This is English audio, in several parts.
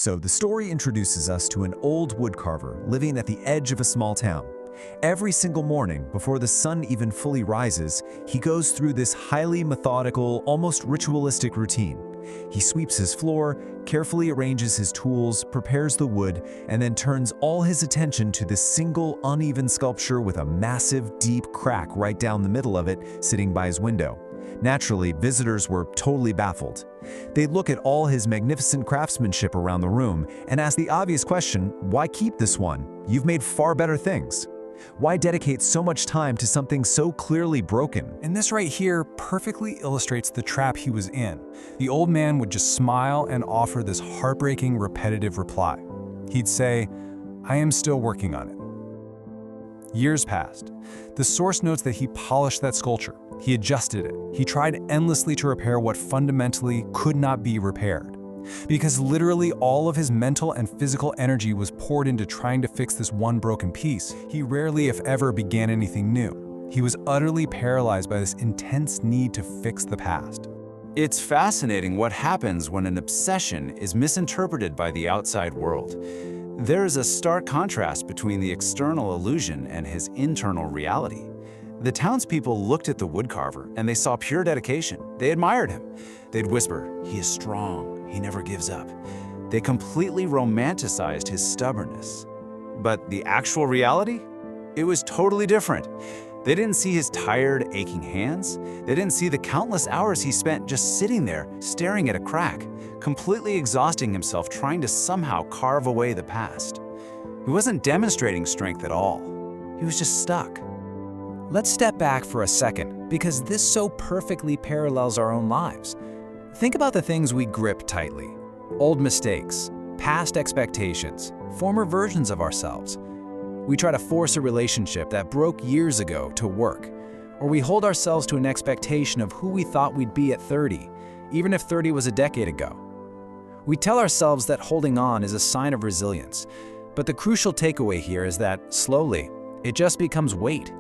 So the story introduces us to an old woodcarver living at the edge of a small town. Every single morning, before the sun even fully rises, he goes through this highly methodical, almost ritualistic routine. He sweeps his floor, carefully arranges his tools, prepares the wood, and then turns all his attention to this single uneven sculpture with a massive, deep crack right down the middle of it sitting by his window. Naturally, visitors were totally baffled. They'd look at all his magnificent craftsmanship around the room and ask the obvious question, why keep this one? You've made far better things. Why dedicate so much time to something so clearly broken? And this right here perfectly illustrates the trap he was in. The old man would just smile and offer this heartbreaking, repetitive reply. He'd say, "I am still working on it." Years passed. The source notes that he polished that sculpture. He adjusted it. He tried endlessly to repair what fundamentally could not be repaired. Because literally all of his mental and physical energy was poured into trying to fix this one broken piece, he rarely, if ever, began anything new. He was utterly paralyzed by this intense need to fix the past. It's fascinating what happens when an obsession is misinterpreted by the outside world. There is a stark contrast between the external illusion and his internal reality. The townspeople looked at the woodcarver and they saw pure dedication. They admired him. They'd whisper, "He is strong, he never gives up." They completely romanticized his stubbornness. But the actual reality? It was totally different. They didn't see his tired, aching hands. They didn't see the countless hours he spent just sitting there, staring at a crack, completely exhausting himself trying to somehow carve away the past. He wasn't demonstrating strength at all. He was just stuck. Let's step back for a second, because this so perfectly parallels our own lives. Think about the things we grip tightly. Old mistakes, past expectations, former versions of ourselves. We try to force a relationship that broke years ago to work, or we hold ourselves to an expectation of who we thought we'd be at 30, even if 30 was a decade ago. We tell ourselves that holding on is a sign of resilience, but the crucial takeaway here is that, slowly, it just becomes weight.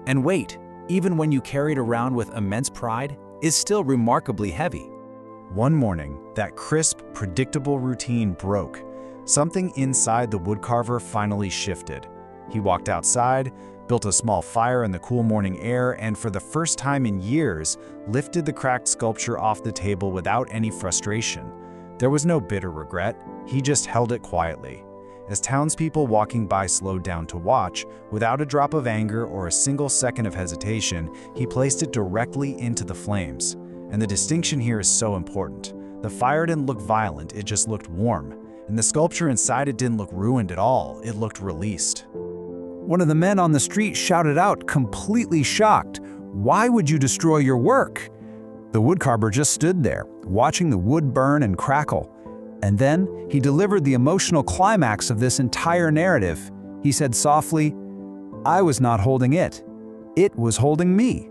And weight, even when you carry it around with immense pride, is still remarkably heavy. One morning, that crisp, predictable routine broke. Something inside the woodcarver finally shifted. He walked outside, built a small fire in the cool morning air, and for the first time in years, lifted the cracked sculpture off the table without any frustration. There was no bitter regret, he just held it quietly. As townspeople walking by slowed down to watch, without a drop of anger or a single second of hesitation, he placed it directly into the flames. And the distinction here is so important. The fire didn't look violent, it just looked warm. And the sculpture inside it didn't look ruined at all, it looked released. One of the men on the street shouted out, completely shocked, "Why would you destroy your work?" The woodcarver just stood there, watching the wood burn and crackle. And then he delivered the emotional climax of this entire narrative. He said softly, "I was not holding it. It was holding me."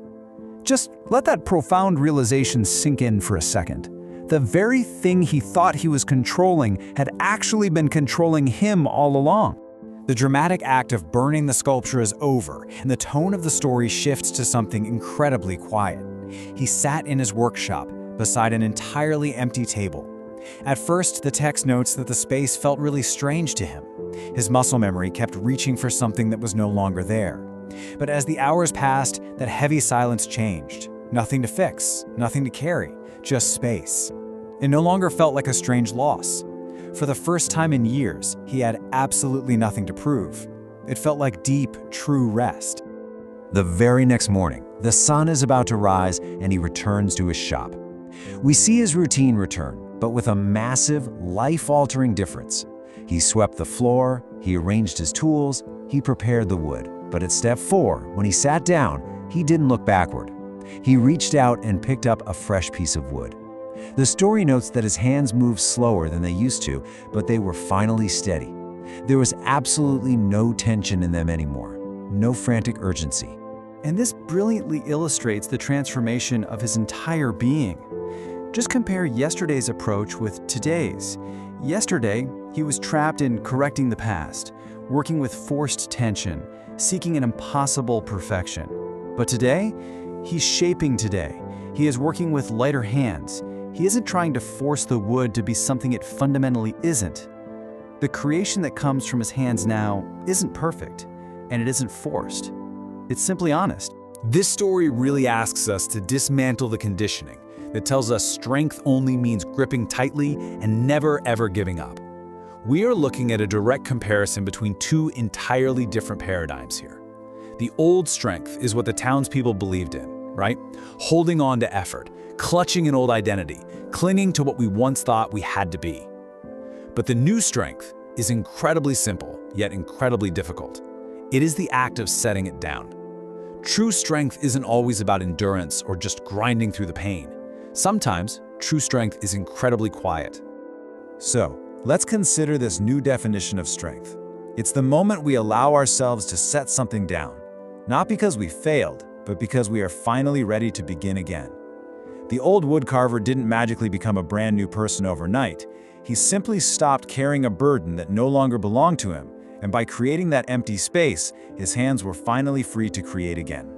Just let that profound realization sink in for a second. The very thing he thought he was controlling had actually been controlling him all along. The dramatic act of burning the sculpture is over, and the tone of the story shifts to something incredibly quiet. He sat in his workshop, beside an entirely empty table. At first, the text notes that the space felt really strange to him. His muscle memory kept reaching for something that was no longer there. But as the hours passed, that heavy silence changed. Nothing to fix, nothing to carry, just space. It no longer felt like a strange loss. For the first time in years, he had absolutely nothing to prove. It felt like deep, true rest. The very next morning, the sun is about to rise and he returns to his shop. We see his routine return, but with a massive, life-altering difference. He swept the floor, he arranged his tools, he prepared the wood. But at step 4, when he sat down, he didn't look backward. He reached out and picked up a fresh piece of wood. The story notes that his hands moved slower than they used to, but they were finally steady. There was absolutely no tension in them anymore, no frantic urgency. And this brilliantly illustrates the transformation of his entire being. Just compare yesterday's approach with today's. Yesterday, he was trapped in correcting the past, working with forced tension, seeking an impossible perfection. But today, he's shaping today. He is working with lighter hands. He isn't trying to force the wood to be something it fundamentally isn't. The creation that comes from his hands now isn't perfect, and it isn't forced. It's simply honest. This story really asks us to dismantle the conditioning that tells us strength only means gripping tightly and never ever giving up. We are looking at a direct comparison between two entirely different paradigms here. The old strength is what the townspeople believed in, right? Holding on to effort, clutching an old identity, clinging to what we once thought we had to be. But the new strength is incredibly simple, yet incredibly difficult. It is the act of setting it down. True strength isn't always about endurance or just grinding through the pain. Sometimes, true strength is incredibly quiet. So, let's consider this new definition of strength. It's the moment we allow ourselves to set something down, not because we failed, but because we are finally ready to begin again. The old woodcarver didn't magically become a brand new person overnight. He simply stopped carrying a burden that no longer belonged to him, and by creating that empty space, his hands were finally free to create again.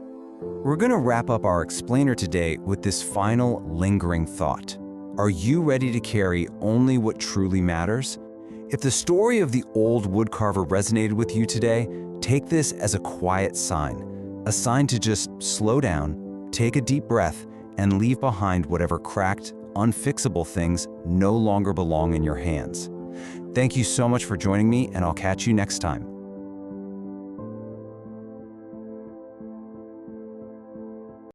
We're going to wrap up our explainer today with this final lingering thought. Are you ready to carry only what truly matters? If the story of the old woodcarver resonated with you today, take this as a quiet sign. A sign to just slow down, take a deep breath, and leave behind whatever cracked, unfixable things no longer belong in your hands. Thank you so much for joining me, and I'll catch you next time.